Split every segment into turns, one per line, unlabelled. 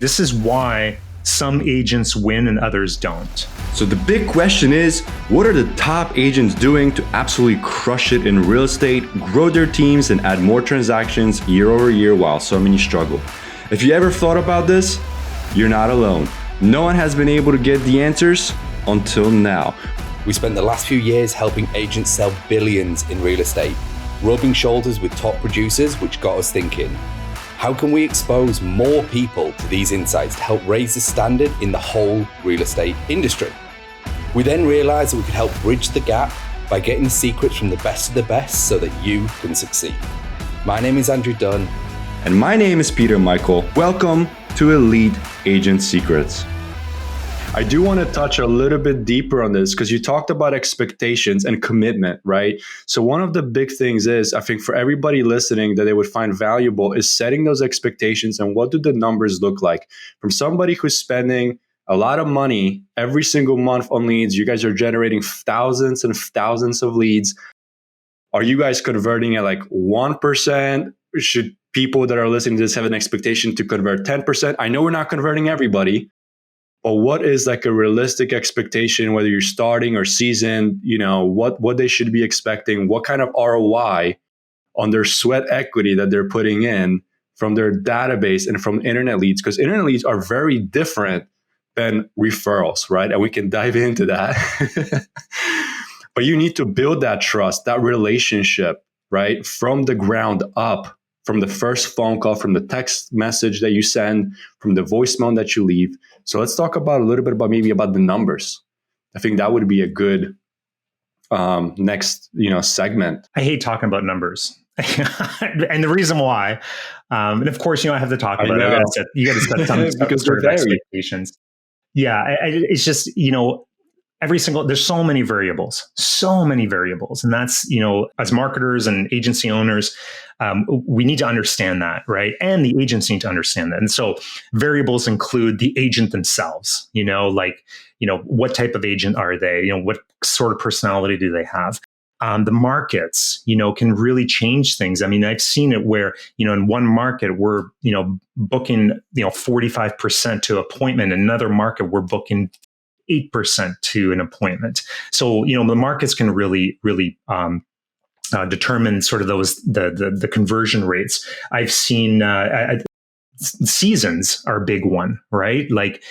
This is why some agents win and others don't.
So the big question is, what are the top agents doing to absolutely crush it in real estate, grow their teams, and add more transactions year over year while so many struggle? If you ever thought about this, you're not alone. No one has been able to get the answers until now.
We spent the last few years helping agents sell billions in real estate, rubbing shoulders with top producers, which got us thinking, how can we expose more people to these insights to help raise the standard in the whole real estate industry? We then realized that we could help bridge the gap by getting the secrets from the best of the best so that you can succeed. My name is Andrew Dunn.
And my name is Peter Michael. Welcome to Elite Agent Secrets. I do want to touch a little bit deeper on this because you talked about expectations and commitment, right? So one of the big things is, I think for everybody listening that they would find valuable is setting those expectations and what do the numbers look like? From somebody who's spending a lot of money every single month on leads, you guys are generating thousands and thousands of leads. Are you guys converting at like 1%? Should people that are listening to this have an expectation to convert 10%? I know we're not converting everybody. But what is like a realistic expectation, whether you're starting or seasoned, what they should be expecting, what kind of ROI on their sweat equity that they're putting in from their database and from internet leads? Because internet leads are very different than referrals, right? And we can dive into that. But you need to build that trust, that relationship, right? From the ground up, from the first phone call, from the text message that you send, from the voicemail that you leave. So let's talk about a little bit about the numbers. I think that would be a good next segment.
I hate talking about numbers. And the reason why, and of course, I have to talk about it. You got to set some sort of expectations. Yeah, it's just, there's so many variables. And that's, as marketers and agency owners, we need to understand that, right? And the agents need to understand that. And so variables include the agent themselves, what type of agent are they? What sort of personality do they have? The markets, can really change things. I mean, I've seen it where, in one market, we're, booking, 45% to appointment. In another market, we're booking 8% to an appointment. So, the markets can really determine sort of the conversion rates. I've seen seasons are a big one, right? Like,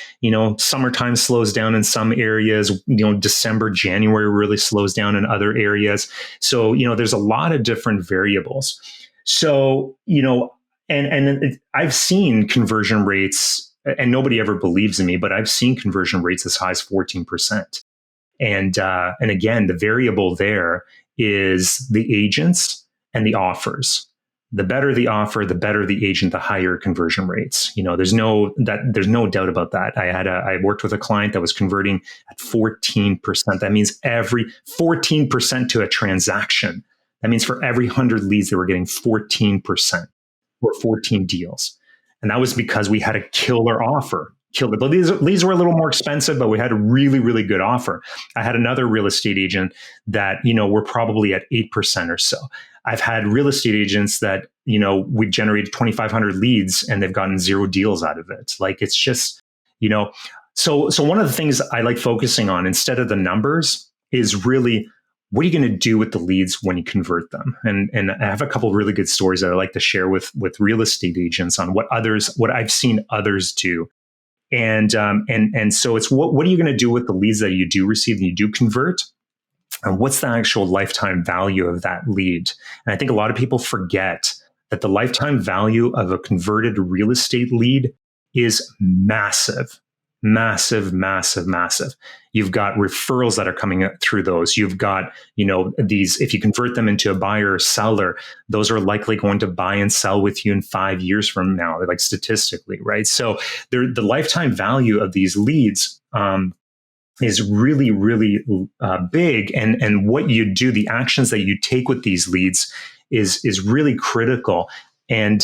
summertime slows down in some areas, December, January really slows down in other areas. So, there's a lot of different variables. So, and I've seen conversion rates, and nobody ever believes in me, but I've seen conversion rates as high as 14%. And again, the variable there is the agents and the offers. The better the offer, the better the agent, the higher conversion rates. There's no doubt about that. I worked with a client that was converting at 14%. That means every 14% to a transaction. That means for every 100 leads, they were getting 14% or 14 deals. And that was because we had a killer offer. These were a little more expensive, but we had a really, really good offer. I had another real estate agent that, were probably at 8% or so. I've had real estate agents that, we generated 2,500 leads and they've gotten 0 deals out of it. Like, it's just, so one of the things I like focusing on instead of the numbers is really, what are you going to do with the leads when you convert them? And I have a couple of really good stories that I like to share with real estate agents on what I've seen others do. And so it's what are you going to do with the leads that you do receive and you do convert? And what's the actual lifetime value of that lead? And I think a lot of people forget that the lifetime value of a converted real estate lead is massive. Massive, massive, massive. You've got referrals that are coming through those. You've got, these, if you convert them into a buyer or seller, those are likely going to buy and sell with you in 5 years from now, like statistically, right? So the lifetime value of these leads is really, really big. And what you do, the actions that you take with these leads is really critical. And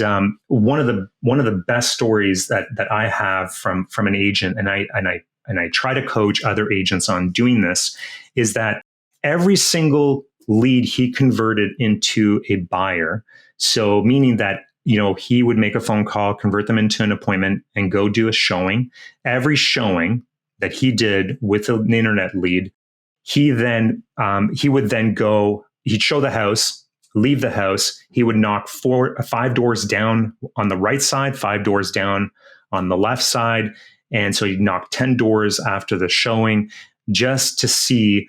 one of the best stories that I have from an agent, and I try to coach other agents on doing this, is that every single lead he converted into a buyer. So meaning that he would make a phone call, convert them into an appointment, and go do a showing. Every showing that he did with an internet lead, he would then go, he'd show the house, leave the house. He would knock 5 doors down on the right side, 5 doors down on the left side. And so he'd knock 10 doors after the showing just to see,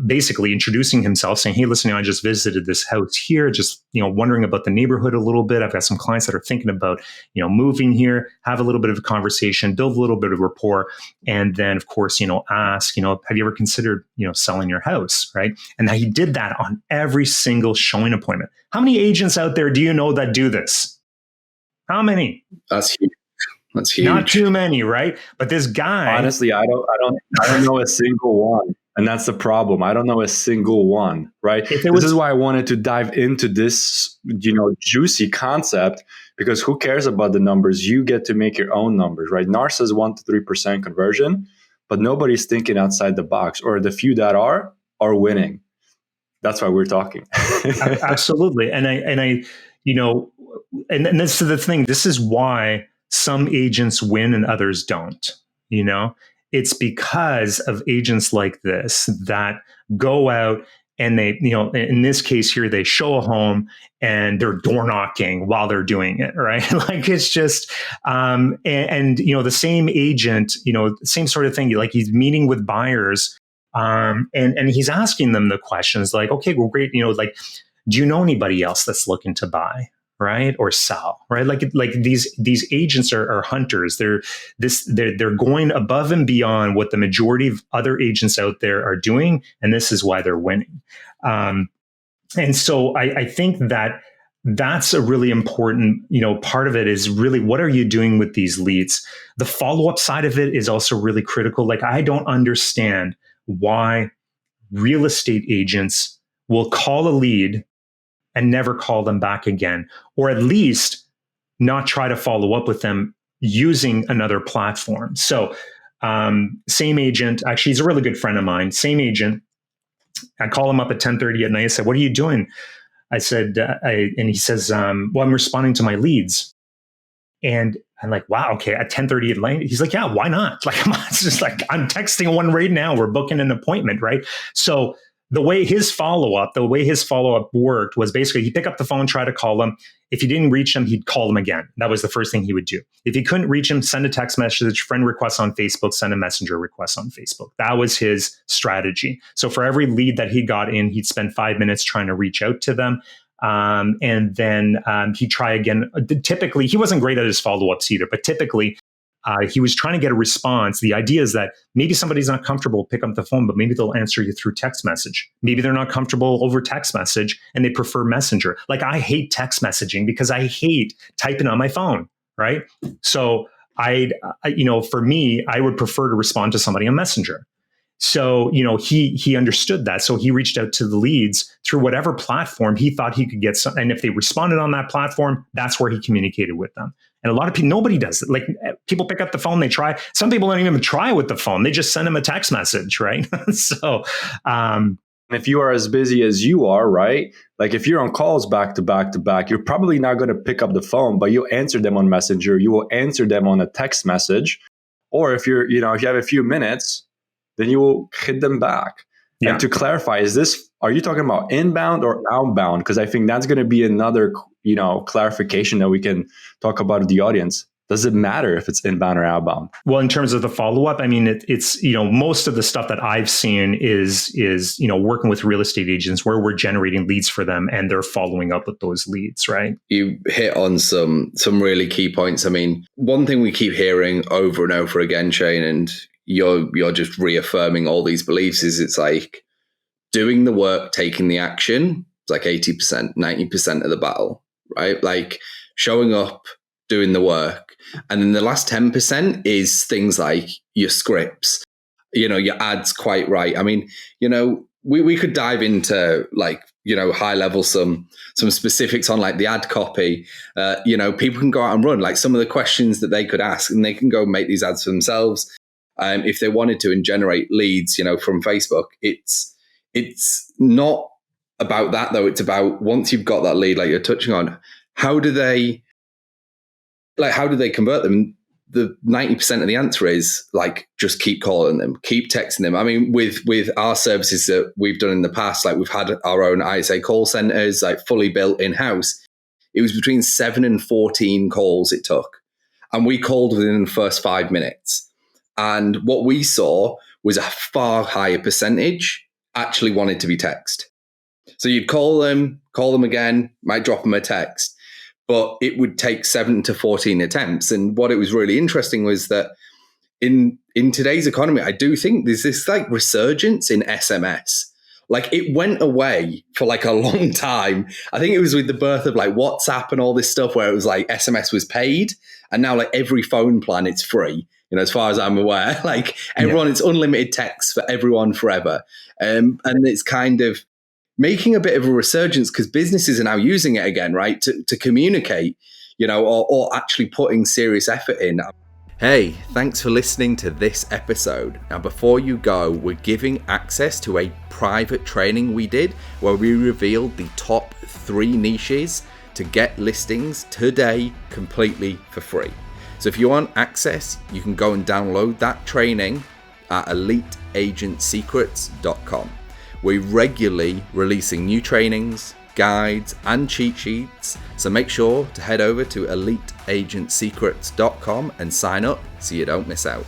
basically introducing himself, saying, hey, listen, I just visited this house here, just, wondering about the neighborhood a little bit. I've got some clients that are thinking about, moving here, have a little bit of a conversation, build a little bit of rapport. And then, of course, ask, have you ever considered, selling your house, right? And he did that on every single showing appointment. How many agents out there do you know that do this? How many?
That's huge. That's huge.
Not too many, right? But this guy,
honestly, I don't know a single one. And that's the problem. I don't know a single one, right? This is why I wanted to dive into this, juicy concept, because who cares about the numbers? You get to make your own numbers, right? NAR says 1 to 3% conversion, but nobody's thinking outside the box, or the few that are winning. That's why we're talking.
Absolutely. And this is the thing. This is why some agents win and others don't, It's because of agents like this that go out and they, in this case here, they show a home and they're door knocking while they're doing it, right? Like it's just, the same agent, same sort of thing. Like he's meeting with buyers, and he's asking them the questions like, okay, well, great, do you know anybody else that's looking to buy? Right, or sell, right? Like these agents are hunters. They're going above and beyond what the majority of other agents out there are doing, and this is why they're winning. And so I think that's a really important, part of it is really, what are you doing with these leads? The follow-up side of it is also really critical. Like, I don't understand why real estate agents will call a lead and never call them back again, or at least not try to follow up with them using another platform. So same agent, actually, he's a really good friend of mine, same agent. I call him up at 10:30 at night. I said, what are you doing? I said, and he says, well, I'm responding to my leads. And I'm like, wow, okay, at 10:30 at night. He's like, yeah, why not? Like, it's just like, I'm texting one right now. We're booking an appointment, right? So the way his follow-up worked was basically he'd pick up the phone, try to call him. If he didn't reach him, he'd call him again. That was the first thing he would do. If he couldn't reach him, send a text message, friend request on Facebook, send a messenger request on Facebook. That was his strategy. So for every lead that he got in, he'd spend 5 minutes trying to reach out to them. And then he'd try again. Typically, he wasn't great at his follow-ups either, but typically, he was trying to get a response. The idea is that maybe somebody's not comfortable picking up the phone, but maybe they'll answer you through text message. Maybe they're not comfortable over text message and they prefer messenger. Like, I hate text messaging because I hate typing on my phone, right? So for me, I would prefer to respond to somebody on Messenger. So, he understood that. So he reached out to the leads through whatever platform he thought he could get some. And if they responded on that platform, that's where he communicated with them. And a lot of people, nobody does it. Like, people pick up the phone, they try. Some people don't even try with the phone. They just send them a text message, right? So,
if you are as busy as you are, right? Like, if you're on calls back to back to back, you're probably not going to pick up the phone, but you'll answer them on Messenger. You will answer them on a text message. Or if if you have a few minutes, then you will hit them back. Yeah. And to clarify, are you talking about inbound or outbound? Because I think that's going to be another, clarification that we can talk about with the audience. Does it matter if it's inbound or outbound?
Well, in terms of the follow-up, I mean, it's, most of the stuff that I've seen is working with real estate agents where we're generating leads for them and they're following up with those leads, right?
You hit on some really key points. I mean, one thing we keep hearing over and over again, Shane, and you're just reaffirming all these beliefs, is it's like doing the work, taking the action. It's like 80%, 90% of the battle, right? Like showing up, doing the work. And then the last 10% is things like your scripts, your ads, quite right. I mean, we could dive into high level, some specifics on like the ad copy. People can go out and run like some of the questions that they could ask, and they can go make these ads for themselves. If they wanted to, and generate leads, from Facebook. It's not about that though. It's about, once you've got that lead, like you're touching on, how do they convert them? The 90% of the answer is like, just keep calling them, keep texting them. I mean, with our services that we've done in the past, like we've had our own ISA call centers, like fully built in-house. It was between 7 and 14 calls it took. And we called within the first 5 minutes. And what we saw was a far higher percentage actually wanted to be texted. So you'd call them again, might drop them a text, but it would take 7 to 14 attempts. And what it was really interesting was that in today's economy, I do think there's this like resurgence in SMS. Like it went away for like a long time. I think it was with the birth of like WhatsApp and all this stuff where it was like SMS was paid. And now like every phone plan, it's free. You know, as far as I'm aware, like everyone, it's unlimited text for everyone forever. And it's kind of making a bit of a resurgence because businesses are now using it again, right? To communicate, you know, or actually putting serious effort in. Hey, thanks for listening to this episode. Now, before you go, we're giving access to a private training we did where we revealed the top 3 niches to get listings today completely for free. So if you want access, you can go and download that training at eliteagentsecrets.com. We're regularly releasing new trainings, guides, and cheat sheets, so make sure to head over to eliteagentsecrets.com and sign up so you don't miss out.